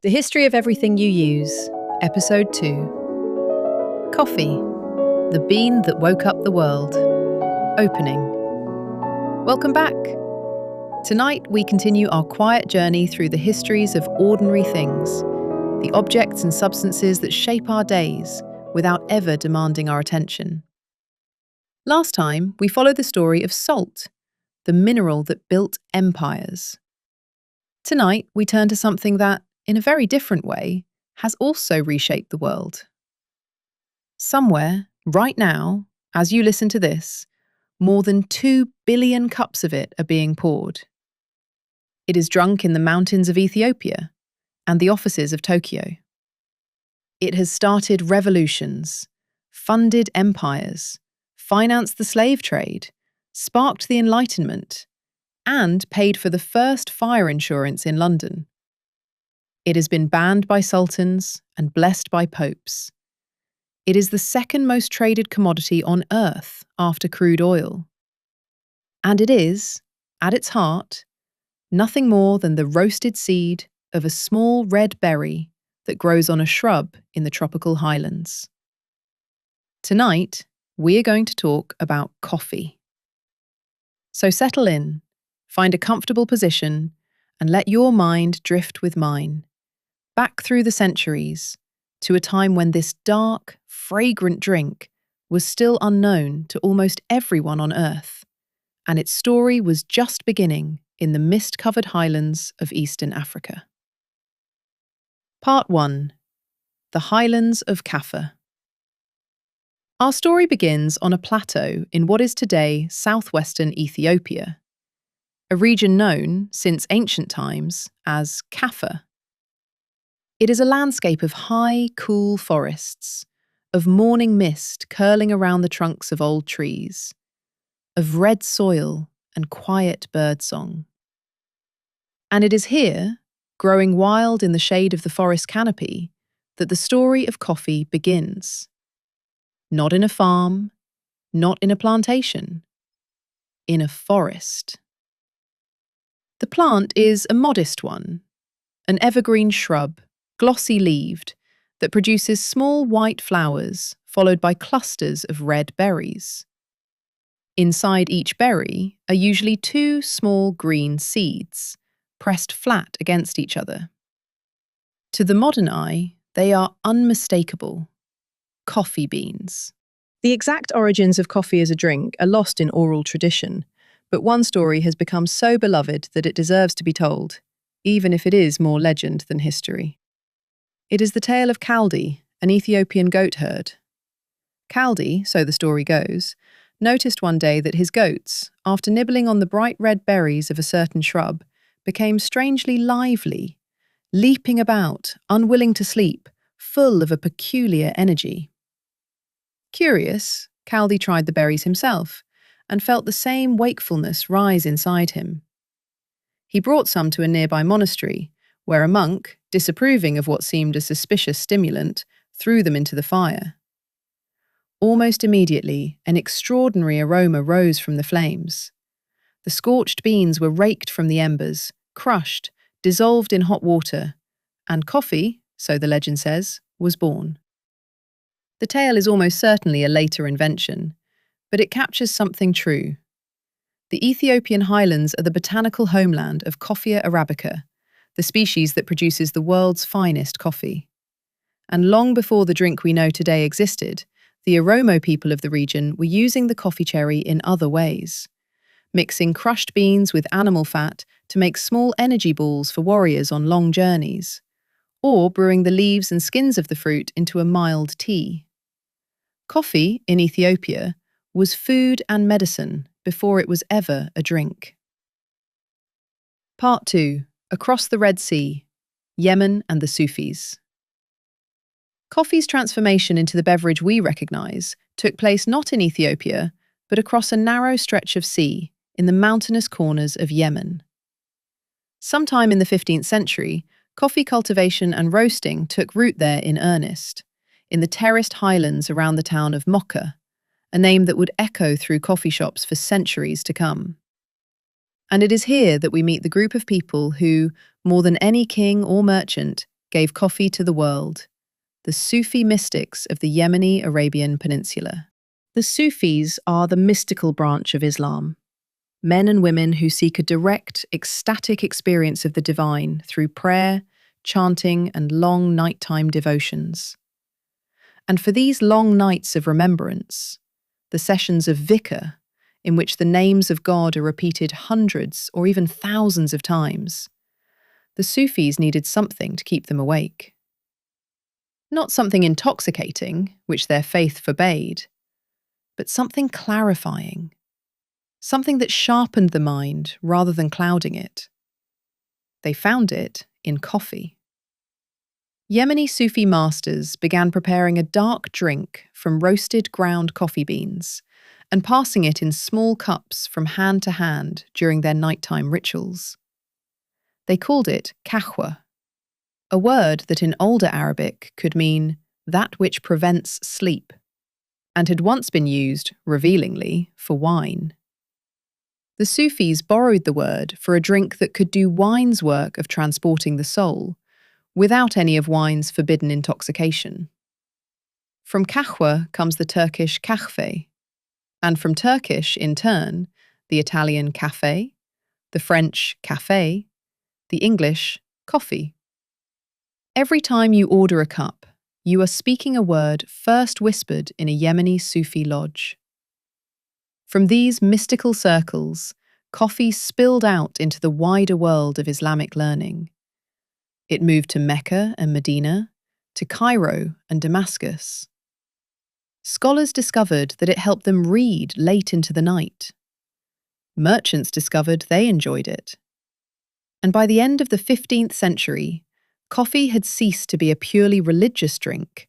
The History of Everything You Use, Episode 2. Coffee, the bean that woke up the world. Opening. Welcome back. Tonight we continue our quiet journey through the histories of ordinary things, the objects and substances that shape our days without ever demanding our attention. Last time we followed the story of salt, the mineral that built empires. Tonight we turn to something that, in a very different way, has also reshaped the world. Somewhere, right now, as you listen to this, more than 2 billion cups of it are being poured. It is drunk in the mountains of Ethiopia and the offices of Tokyo. It has started revolutions, funded empires, financed the slave trade, sparked the Enlightenment, and paid for the first fire insurance in London. It has been banned by sultans and blessed by popes. It is the second most traded commodity on earth after crude oil. And it is, at its heart, nothing more than the roasted seed of a small red berry that grows on a shrub in the tropical highlands. Tonight, we are going to talk about coffee. So settle in, find a comfortable position, and let your mind drift with mine, back through the centuries, to a time when this dark, fragrant drink was still unknown to almost everyone on Earth, and its story was just beginning in the mist-covered highlands of Eastern Africa. Part 1. The Highlands of Kaffa. Our story begins on a plateau in what is today southwestern Ethiopia, a region known, since ancient times, as Kaffa. It is a landscape of high, cool forests, of morning mist curling around the trunks of old trees, of red soil and quiet birdsong. And it is here, growing wild in the shade of the forest canopy, that the story of coffee begins. Not in a farm, not in a plantation, in a forest. The plant is a modest one, an evergreen shrub, glossy-leaved, that produces small white flowers followed by clusters of red berries. Inside each berry are usually 2 small green seeds, pressed flat against each other. To the modern eye, they are unmistakable: coffee beans. The exact origins of coffee as a drink are lost in oral tradition, but one story has become so beloved that it deserves to be told, even if it is more legend than history. It is the tale of Kaldi, an Ethiopian goat herd. Kaldi, so the story goes, noticed one day that his goats, after nibbling on the bright red berries of a certain shrub, became strangely lively, leaping about, unwilling to sleep, full of a peculiar energy. Curious, Kaldi tried the berries himself, and felt the same wakefulness rise inside him. He brought some to a nearby monastery, where a monk, disapproving of what seemed a suspicious stimulant, threw them into the fire. Almost immediately, an extraordinary aroma rose from the flames. The scorched beans were raked from the embers, crushed, dissolved in hot water, and coffee, so the legend says, was born. The tale is almost certainly a later invention, but it captures something true. The Ethiopian highlands are the botanical homeland of Coffea arabica, the species that produces the world's finest coffee. And long before the drink we know today existed, the Oromo people of the region were using the coffee cherry in other ways, mixing crushed beans with animal fat to make small energy balls for warriors on long journeys, or brewing the leaves and skins of the fruit into a mild tea. Coffee, in Ethiopia, was food and medicine before it was ever a drink. Part 2. Across the Red Sea, Yemen and the Sufis. Coffee's transformation into the beverage we recognise took place not in Ethiopia, but across a narrow stretch of sea in the mountainous corners of Yemen. Sometime in the 15th century, coffee cultivation and roasting took root there in earnest, in the terraced highlands around the town of Mocha, a name that would echo through coffee shops for centuries to come. And it is here that we meet the group of people who, more than any king or merchant, gave coffee to the world, the Sufi mystics of the Yemeni Arabian Peninsula. The Sufis are the mystical branch of Islam, men and women who seek a direct, ecstatic experience of the divine through prayer, chanting, and long nighttime devotions. And for these long nights of remembrance, the sessions of vikr, in which the names of God are repeated hundreds or even thousands of times, the Sufis needed something to keep them awake. Not something intoxicating, which their faith forbade, but something clarifying, something that sharpened the mind rather than clouding it. They found it in coffee. Yemeni Sufi masters began preparing a dark drink from roasted ground coffee beans and passing it in small cups from hand to hand during their nighttime rituals. They called it kahwa, a word that in older Arabic could mean that which prevents sleep, and had once been used, revealingly, for wine. The Sufis borrowed the word for a drink that could do wine's work of transporting the soul, without any of wine's forbidden intoxication. From kahwa comes the Turkish café, and from Turkish, in turn, the Italian café, the French café, the English coffee. Every time you order a cup, you are speaking a word first whispered in a Yemeni Sufi lodge. From these mystical circles, coffee spilled out into the wider world of Islamic learning. It moved to Mecca and Medina, to Cairo and Damascus. Scholars discovered that it helped them read late into the night. Merchants discovered they enjoyed it. And by the end of the 15th century, coffee had ceased to be a purely religious drink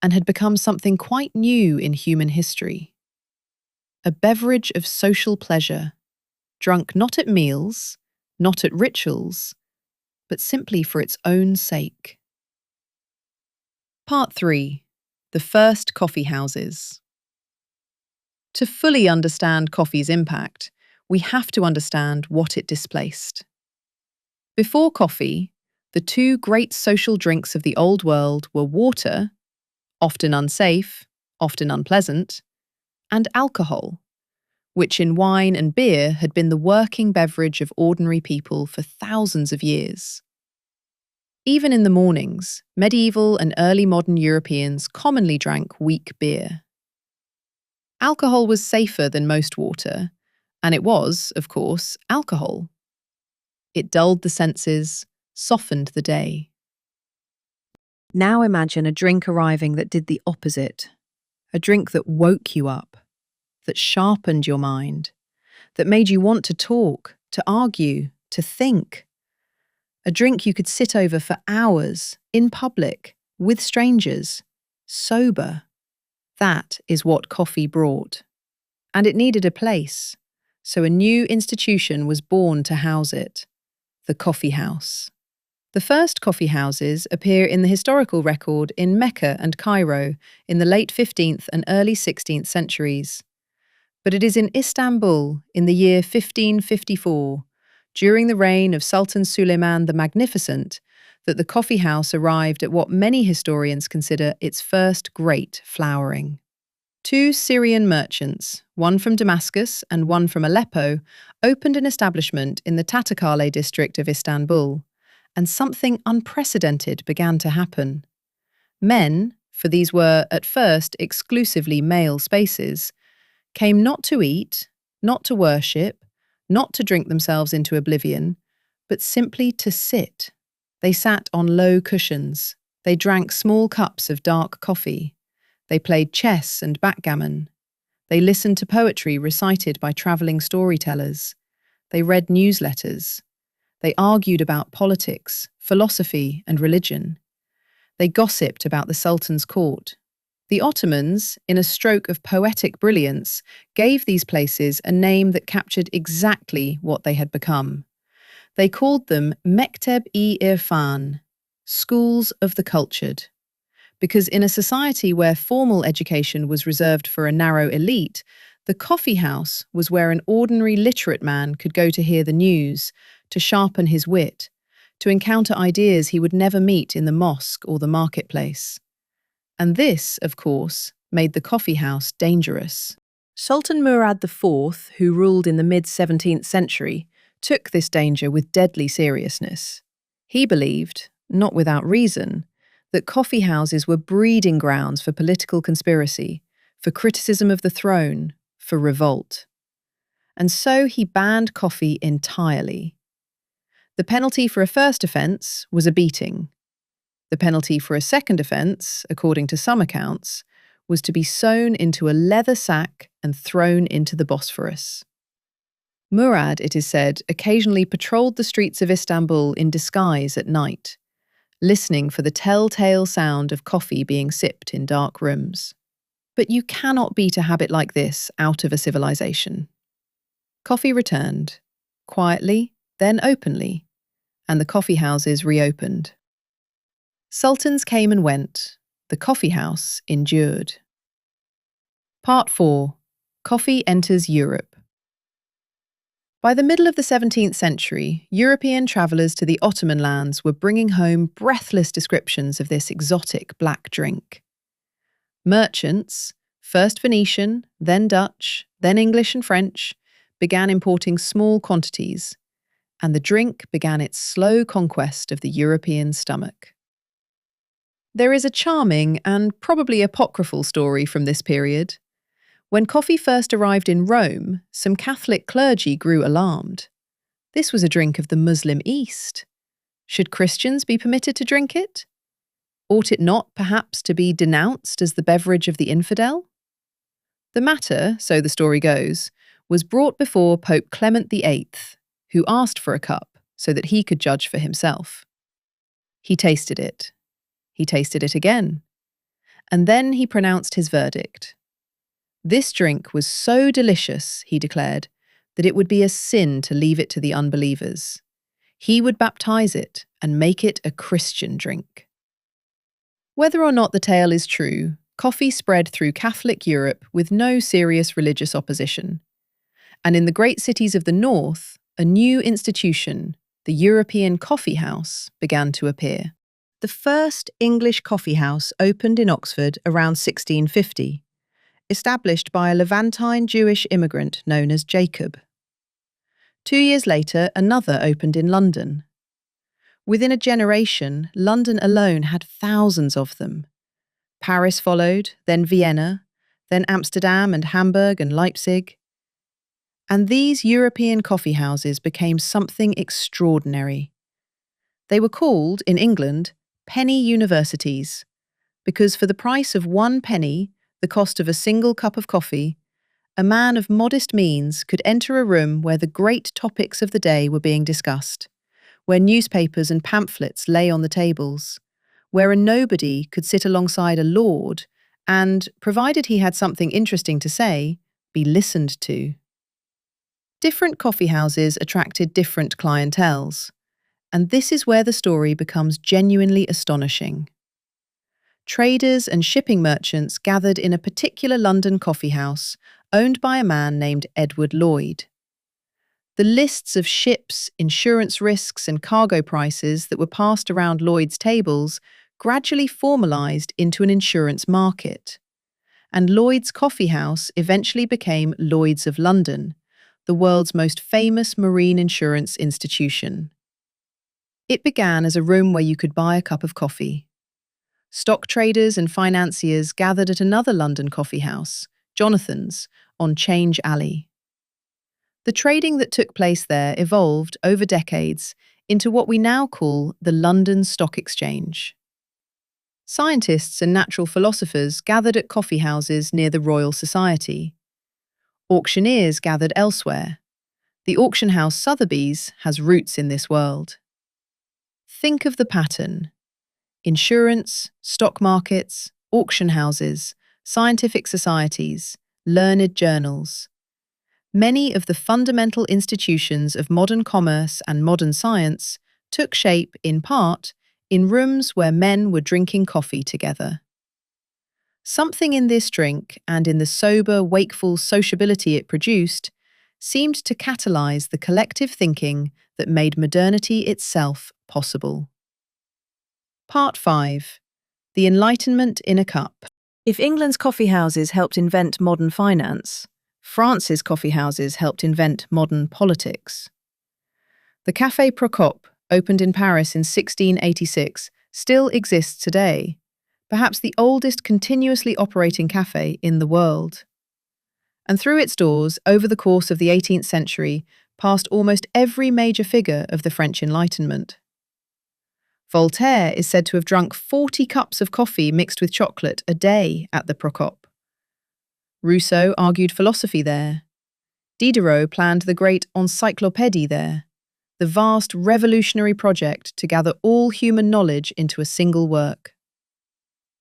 and had become something quite new in human history. A beverage of social pleasure, drunk not at meals, not at rituals, but simply for its own sake. Part 3. The first coffee houses. To fully understand coffee's impact, we have to understand what it displaced. Before coffee, the two great social drinks of the Old World were water, often unsafe, often unpleasant, and alcohol, which in wine and beer had been the working beverage of ordinary people for thousands of years. Even in the mornings, medieval and early modern Europeans commonly drank weak beer. Alcohol was safer than most water, and it was, of course, alcohol. It dulled the senses, softened the day. Now imagine a drink arriving that did the opposite. A drink that woke you up, that sharpened your mind, that made you want to talk, to argue, to think. A drink you could sit over for hours, in public, with strangers, sober. That is what coffee brought. And it needed a place, so a new institution was born to house it, the coffeehouse. The first coffee houses appear in the historical record in Mecca and Cairo in the late 15th and early 16th centuries. But it is in Istanbul in the year 1554, during the reign of Sultan Suleiman the Magnificent, that the coffee house arrived at what many historians consider its first great flowering. Two Syrian merchants, one from Damascus and one from Aleppo, opened an establishment in the Tatakale district of Istanbul, and something unprecedented began to happen. Men, for these were at first exclusively male spaces, came not to eat, not to worship, not to drink themselves into oblivion, but simply to sit. They sat on low cushions. They drank small cups of dark coffee. They played chess and backgammon. They listened to poetry recited by travelling storytellers. They read newsletters. They argued about politics, philosophy, and religion. They gossiped about the Sultan's court. The Ottomans, in a stroke of poetic brilliance, gave these places a name that captured exactly what they had become. They called them Mekteb-i-Irfan, schools of the cultured. Because in a society where formal education was reserved for a narrow elite, the coffee house was where an ordinary literate man could go to hear the news, to sharpen his wit, to encounter ideas he would never meet in the mosque or the marketplace. And this, of course, made the coffeehouse dangerous. Sultan Murad IV, who ruled in the mid-17th century, took this danger with deadly seriousness. He believed, not without reason, that coffeehouses were breeding grounds for political conspiracy, for criticism of the throne, for revolt. And so he banned coffee entirely. The penalty for a first offence was a beating. The penalty for a second offence, according to some accounts, was to be sewn into a leather sack and thrown into the Bosphorus. Murad, it is said, occasionally patrolled the streets of Istanbul in disguise at night, listening for the telltale sound of coffee being sipped in dark rooms. But you cannot beat a habit like this out of a civilization. Coffee returned, quietly, then openly, and the coffeehouses reopened. Sultans came and went. The coffeehouse endured. Part 4. Coffee enters Europe. By the middle of the 17th century, European travellers to the Ottoman lands were bringing home breathless descriptions of this exotic black drink. Merchants, first Venetian, then Dutch, then English and French, began importing small quantities, and the drink began its slow conquest of the European stomach. There is a charming and probably apocryphal story from this period. When coffee first arrived in Rome, some Catholic clergy grew alarmed. This was a drink of the Muslim East. Should Christians be permitted to drink it? Ought it not, perhaps, to be denounced as the beverage of the infidel? The matter, so the story goes, was brought before Pope Clement VIII, who asked for a cup so that he could judge for himself. He tasted it. He tasted it again. And then he pronounced his verdict. This drink was so delicious, he declared, that it would be a sin to leave it to the unbelievers. He would baptize it and make it a Christian drink. Whether or not the tale is true, coffee spread through Catholic Europe with no serious religious opposition. And in the great cities of the north, a new institution, the European coffeehouse, began to appear. The first English coffeehouse opened in Oxford around 1650, established by a Levantine Jewish immigrant known as Jacob. 2 years later, another opened in London. Within a generation, London alone had thousands of them. Paris followed, then Vienna, then Amsterdam and Hamburg and Leipzig. And these European coffeehouses became something extraordinary. They were called, in England, penny universities, because for the price of 1 penny, the cost of a single cup of coffee, a man of modest means could enter a room where the great topics of the day were being discussed, where newspapers and pamphlets lay on the tables, where a nobody could sit alongside a lord and, provided he had something interesting to say, be listened to. Different coffeehouses attracted different clienteles, and this is where the story becomes genuinely astonishing. Traders and shipping merchants gathered in a particular London coffeehouse owned by a man named Edward Lloyd. The lists of ships, insurance risks and cargo prices that were passed around Lloyd's tables gradually formalised into an insurance market, and Lloyd's coffeehouse eventually became Lloyd's of London, the world's most famous marine insurance institution. It began as a room where you could buy a cup of coffee. Stock traders and financiers gathered at another London coffeehouse, Jonathan's, on Change Alley. The trading that took place there evolved over decades into what we now call the London Stock Exchange. Scientists and natural philosophers gathered at coffeehouses near the Royal Society. Auctioneers gathered elsewhere. The auction house Sotheby's has roots in this world. Think of the pattern. Insurance, stock markets, auction houses, scientific societies, learned journals. Many of the fundamental institutions of modern commerce and modern science took shape, in part, in rooms where men were drinking coffee together. Something in this drink, and in the sober, wakeful sociability it produced, seemed to catalyse the collective thinking that made modernity itself possible. Part 5. The Enlightenment in a Cup. If England's coffeehouses helped invent modern finance, France's coffeehouses helped invent modern politics. The Café Procope, opened in Paris in 1686, still exists today, perhaps the oldest continuously operating café in the world. And through its doors, over the course of the 18th century, passed almost every major figure of the French Enlightenment. Voltaire is said to have drunk 40 cups of coffee mixed with chocolate a day at the Procope. Rousseau argued philosophy there. Diderot planned the great encyclopédie there, the vast revolutionary project to gather all human knowledge into a single work.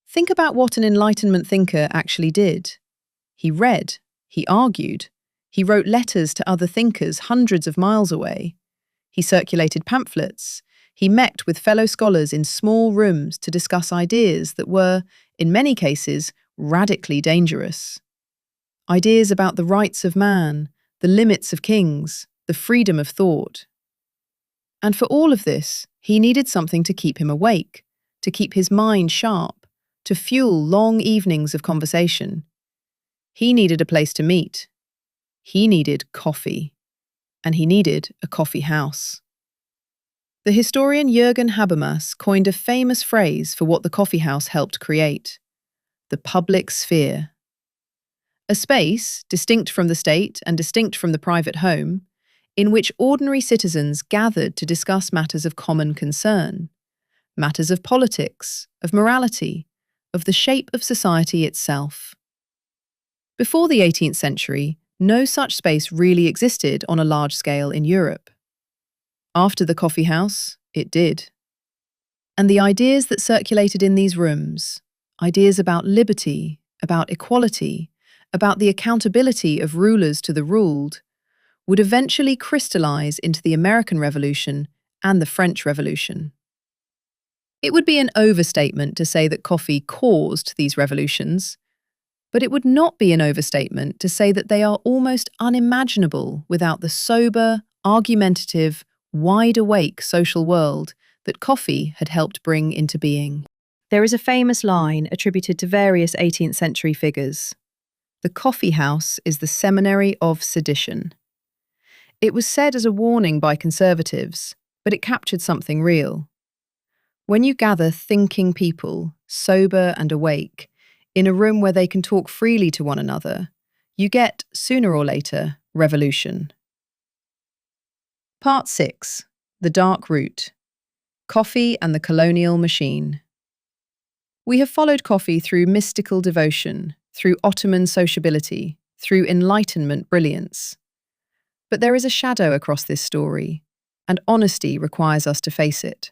Think about what an Enlightenment thinker actually did. He read, he argued, he wrote letters to other thinkers hundreds of miles away. He circulated pamphlets. He met with fellow scholars in small rooms to discuss ideas that were, in many cases, radically dangerous. Ideas about the rights of man, the limits of kings, the freedom of thought. And for all of this, he needed something to keep him awake, to keep his mind sharp, to fuel long evenings of conversation. He needed a place to meet. He needed coffee. And he needed a coffee house. The historian Jürgen Habermas coined a famous phrase for what the coffeehouse helped create: the public sphere. A space, distinct from the state and distinct from the private home, in which ordinary citizens gathered to discuss matters of common concern, matters of politics, of morality, of the shape of society itself. Before the 18th century, no such space really existed on a large scale in Europe. After the coffeehouse, it did. And the ideas that circulated in these rooms, ideas about liberty, about equality, about the accountability of rulers to the ruled, would eventually crystallize into the American Revolution and the French Revolution. It would be an overstatement to say that coffee caused these revolutions, but it would not be an overstatement to say that they are almost unimaginable without the sober, argumentative, wide-awake social world that coffee had helped bring into being. There is a famous line attributed to various 18th century figures. The coffee house is the seminary of sedition. It was said as a warning by conservatives, but it captured something real. When you gather thinking people, sober and awake, in a room where they can talk freely to one another, you get, sooner or later, revolution. Part 6. The Dark Route. Coffee and the Colonial Machine. We have followed coffee through mystical devotion, through Ottoman sociability, through Enlightenment brilliance. But there is a shadow across this story, and honesty requires us to face it.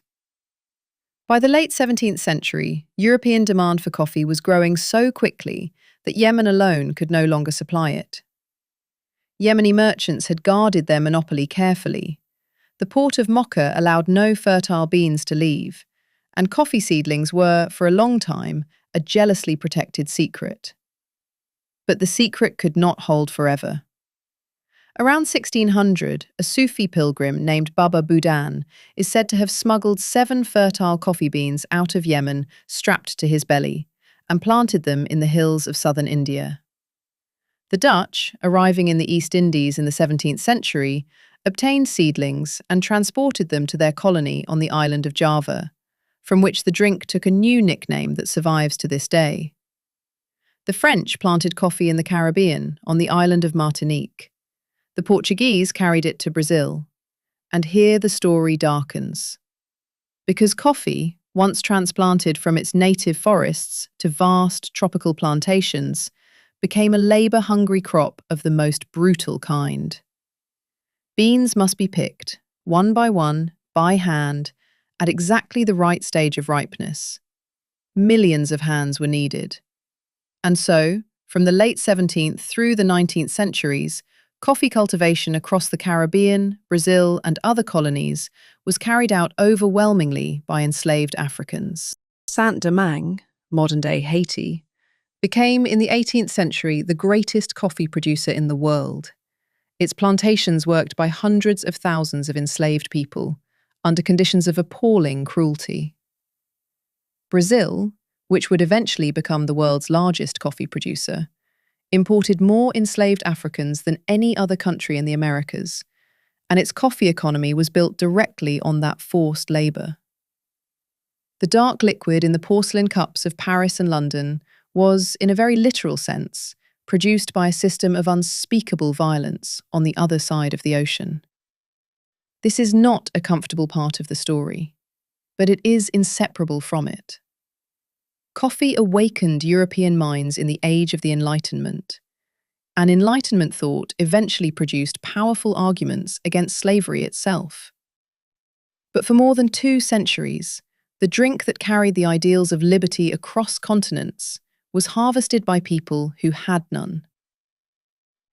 By the late 17th century, European demand for coffee was growing so quickly that Yemen alone could no longer supply it. Yemeni merchants had guarded their monopoly carefully. The port of Mocha allowed no fertile beans to leave, and coffee seedlings were, for a long time, a jealously protected secret. But the secret could not hold forever. Around 1600, a Sufi pilgrim named Baba Budan is said to have smuggled 7 fertile coffee beans out of Yemen strapped to his belly and planted them in the hills of southern India. The Dutch, arriving in the East Indies in the 17th century, obtained seedlings and transported them to their colony on the island of Java, from which the drink took a new nickname that survives to this day. The French planted coffee in the Caribbean, on the island of Martinique. The Portuguese carried it to Brazil. And here the story darkens. Because coffee, once transplanted from its native forests to vast tropical plantations, became a labour-hungry crop of the most brutal kind. Beans must be picked, one, by hand, at exactly the right stage of ripeness. Millions of hands were needed. And so, from the late 17th through the 19th centuries, coffee cultivation across the Caribbean, Brazil, and other colonies was carried out overwhelmingly by enslaved Africans. Saint-Domingue, modern-day Haiti, became in the 18th century the greatest coffee producer in the world. Its plantations worked by hundreds of thousands of enslaved people, under conditions of appalling cruelty. Brazil, which would eventually become the world's largest coffee producer, imported more enslaved Africans than any other country in the Americas, and its coffee economy was built directly on that forced labour. The dark liquid in the porcelain cups of Paris and London was, in a very literal sense, produced by a system of unspeakable violence on the other side of the ocean. This is not a comfortable part of the story, but it is inseparable from it. Coffee awakened European minds in the age of the Enlightenment, and Enlightenment thought eventually produced powerful arguments against slavery itself. But for more than 2 centuries, the drink that carried the ideals of liberty across continents was harvested by people who had none.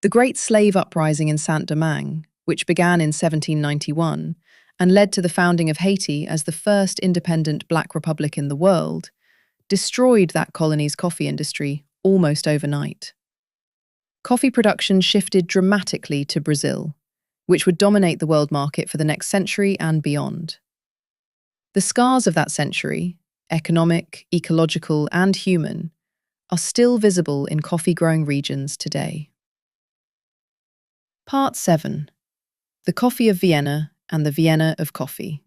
The Great Slave Uprising in Saint-Domingue, which began in 1791 and led to the founding of Haiti as the first independent black republic in the world, destroyed that colony's coffee industry almost overnight. Coffee production shifted dramatically to Brazil, which would dominate the world market for the next century and beyond. The scars of that century, economic, ecological, and human, are still visible in coffee-growing regions today. Part 7. The Coffee of Vienna and the Vienna of Coffee.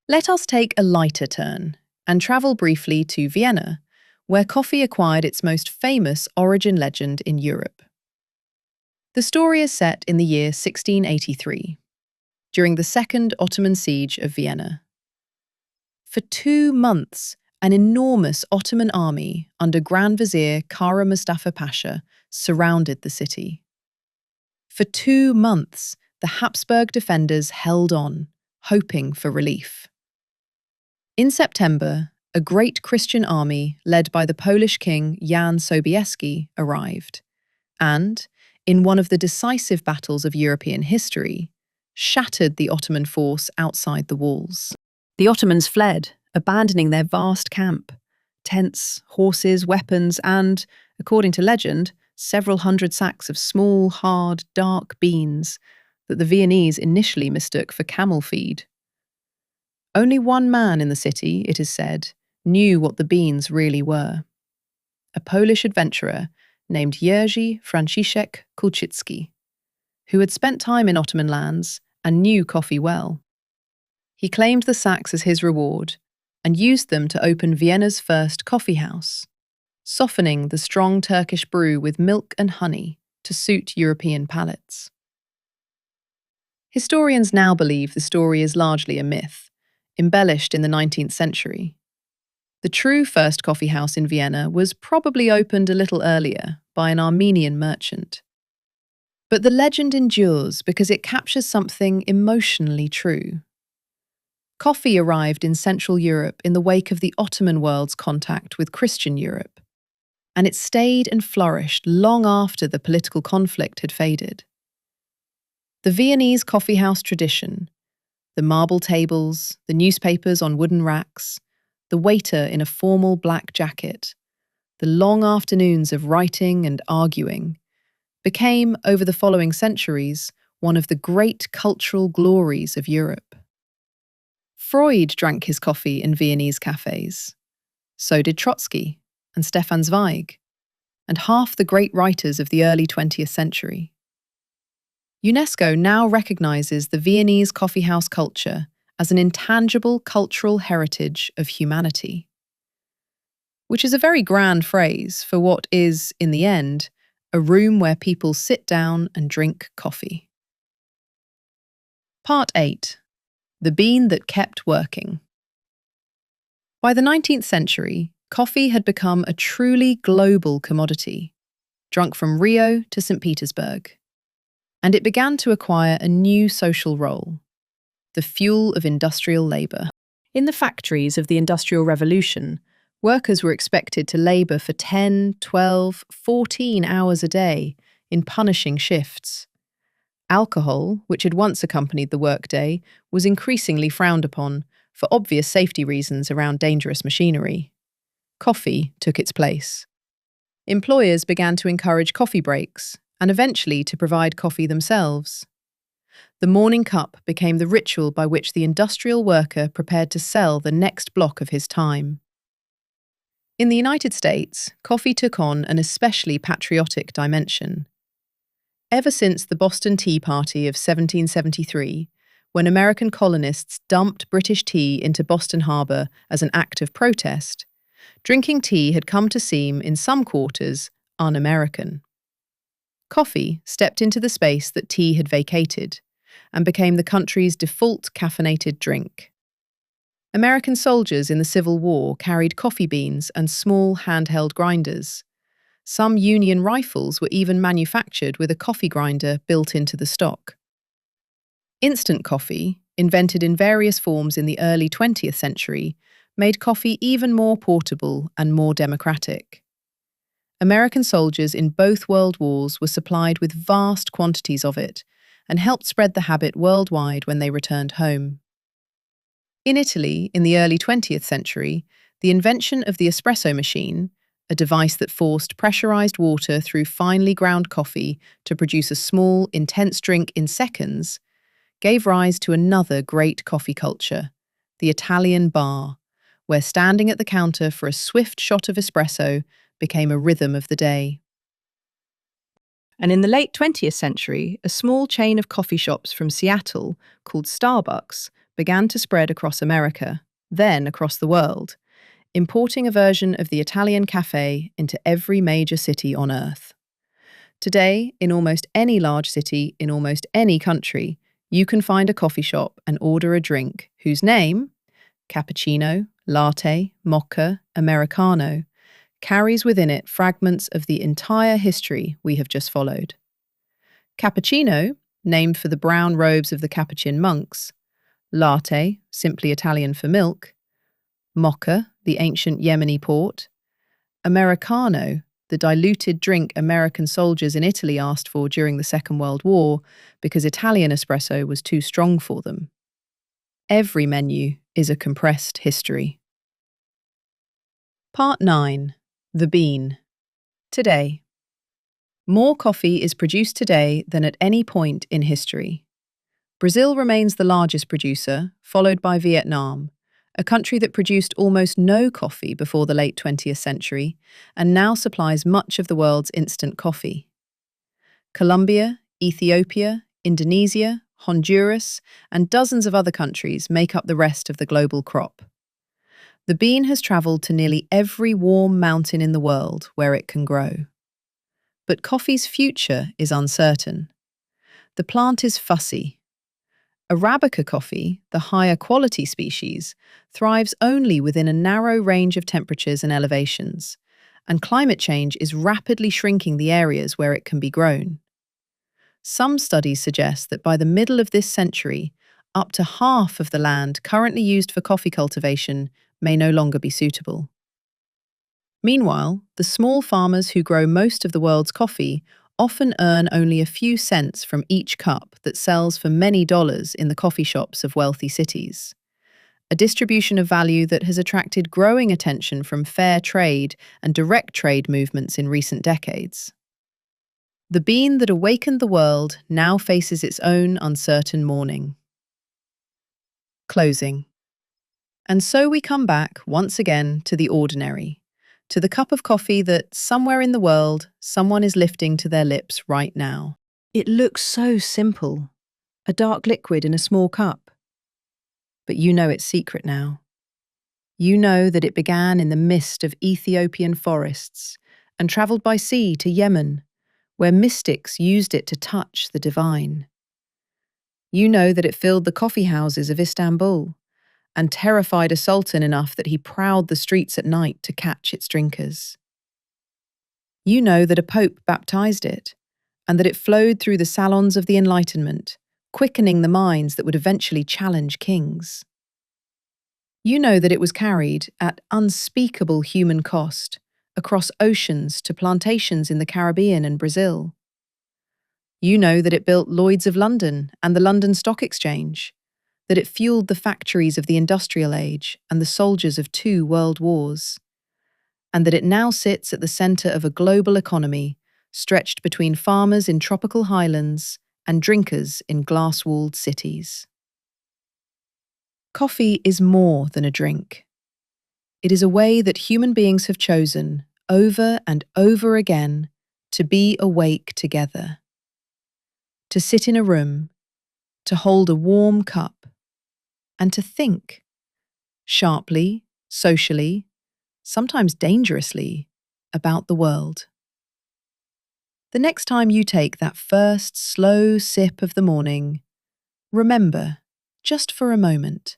Let us take a lighter turn and travel briefly to Vienna, where coffee acquired its most famous origin legend in Europe. The story is set in the year 1683, during the Second Ottoman Siege of Vienna. For 2 months, an enormous Ottoman army under Grand Vizier Kara Mustafa Pasha surrounded the city. For 2 months, the Habsburg defenders held on, hoping for relief. In September, a great Christian army led by the Polish king Jan Sobieski arrived, and, in one of the decisive battles of European history, shattered the Ottoman force outside the walls. The Ottomans fled, abandoning their vast camp, tents, horses, weapons, and, according to legend, several hundred sacks of small, hard, dark beans that the Viennese initially mistook for camel feed. Only one man in the city, it is said, knew what the beans really were: a Polish adventurer named Jerzy Franciszek Kulczycki, who had spent time in Ottoman lands and knew coffee well. He claimed the sacks as his reward and used them to open Vienna's first coffeehouse, softening the strong Turkish brew with milk and honey to suit European palates. Historians now believe the story is largely a myth, embellished in the 19th century. The true first coffeehouse in Vienna was probably opened a little earlier by an Armenian merchant. But the legend endures because it captures something emotionally true. Coffee arrived in Central Europe in the wake of the Ottoman world's contact with Christian Europe, and it stayed and flourished long after the political conflict had faded. The Viennese coffeehouse tradition, the marble tables, the newspapers on wooden racks, the waiter in a formal black jacket, the long afternoons of writing and arguing, became, over the following centuries, one of the great cultural glories of Europe. Freud drank his coffee in Viennese cafés. So did Trotsky and Stefan Zweig, and half the great writers of the early 20th century. UNESCO now recognizes the Viennese coffeehouse culture as an intangible cultural heritage of humanity, which is a very grand phrase for what is, in the end, a room where people sit down and drink coffee. Part 8. The bean that kept working. By the 19th century, coffee had become a truly global commodity, drunk from Rio to St. Petersburg, and it began to acquire a new social role: the fuel of industrial labour. In the factories of the Industrial Revolution, workers were expected to labour for 10, 12, 14 hours a day in punishing shifts. Alcohol, which had once accompanied the workday, was increasingly frowned upon for obvious safety reasons around dangerous machinery. Coffee took its place. Employers began to encourage coffee breaks and eventually to provide coffee themselves. The morning cup became the ritual by which the industrial worker prepared to sell the next block of his time. In the United States, coffee took on an especially patriotic dimension. Ever since the Boston Tea Party of 1773, when American colonists dumped British tea into Boston Harbor as an act of protest, drinking tea had come to seem, in some quarters, un-American. Coffee stepped into the space that tea had vacated and became the country's default caffeinated drink. American soldiers in the Civil War carried coffee beans and small handheld grinders. Some Union rifles were even manufactured with a coffee grinder built into the stock. Instant coffee, invented in various forms in the early 20th century, made coffee even more portable and more democratic. American soldiers in both World Wars were supplied with vast quantities of it and helped spread the habit worldwide when they returned home. In Italy, in the early 20th century, the invention of the espresso machine, a device that forced pressurized water through finely ground coffee to produce a small, intense drink in seconds, gave rise to another great coffee culture, the Italian bar, where standing at the counter for a swift shot of espresso became a rhythm of the day. And in the late 20th century, a small chain of coffee shops from Seattle, called Starbucks, began to spread across America, then across the world, importing a version of the Italian café into every major city on Earth. Today, in almost any large city in almost any country, you can find a coffee shop and order a drink whose name, cappuccino, latte, mocha, americano, carries within it fragments of the entire history we have just followed. Cappuccino, named for the brown robes of the Capuchin monks, latte, simply Italian for milk, mocha, the ancient Yemeni port, americano, the diluted drink American soldiers in Italy asked for during the Second World War because Italian espresso was too strong for them. Every menu is a compressed history. Part 9. The Bean. Today. More coffee is produced today than at any point in history. Brazil remains the largest producer, followed by Vietnam, a country that produced almost no coffee before the late 20th century and now supplies much of the world's instant coffee. Colombia, Ethiopia, Indonesia, Honduras, and dozens of other countries make up the rest of the global crop. The bean has traveled to nearly every warm mountain in the world where it can grow. But coffee's future is uncertain. The plant is fussy. Arabica coffee, the higher quality species, thrives only within a narrow range of temperatures and elevations, and climate change is rapidly shrinking the areas where it can be grown. Some studies suggest that by the middle of this century, up to half of the land currently used for coffee cultivation may no longer be suitable. Meanwhile, the small farmers who grow most of the world's coffee often earn only a few cents from each cup that sells for many dollars in the coffee shops of wealthy cities. A distribution of value that has attracted growing attention from fair trade and direct trade movements in recent decades. The bean that awakened the world now faces its own uncertain morning. Closing. And so we come back, once again, to the ordinary, to the cup of coffee that, somewhere in the world, someone is lifting to their lips right now. It looks so simple, a dark liquid in a small cup. But you know its secret now. You know that it began in the mist of Ethiopian forests and travelled by sea to Yemen, where mystics used it to touch the divine. You know that it filled the coffeehouses of Istanbul and terrified a sultan enough that he prowled the streets at night to catch its drinkers. You know that a pope baptized it, and that it flowed through the salons of the Enlightenment, quickening the minds that would eventually challenge kings. You know that it was carried, at unspeakable human cost, across oceans to plantations in the Caribbean and Brazil. You know that it built Lloyd's of London and the London Stock Exchange, that it fueled the factories of the industrial age and the soldiers of 2 world wars, and that it now sits at the centre of a global economy stretched between farmers in tropical highlands and drinkers in glass-walled cities. Coffee is more than a drink. It is a way that human beings have chosen, over and over again, to be awake together. To sit in a room, to hold a warm cup, and to think, sharply, socially, sometimes dangerously, about the world. The next time you take that first slow sip of the morning, remember, just for a moment,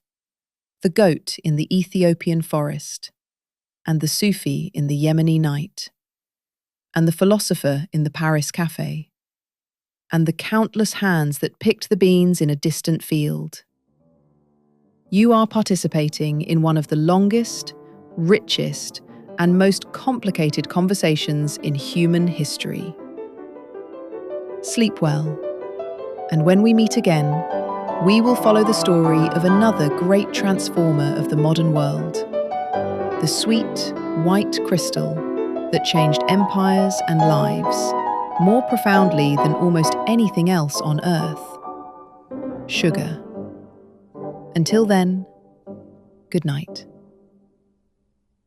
the goat in the Ethiopian forest, and the Sufi in the Yemeni night, and the philosopher in the Paris café, and the countless hands that picked the beans in a distant field. You are participating in one of the longest, richest, and most complicated conversations in human history. Sleep well, and when we meet again, we will follow the story of another great transformer of the modern world, the sweet, white crystal that changed empires and lives more profoundly than almost anything else on Earth: sugar. Until then, good night.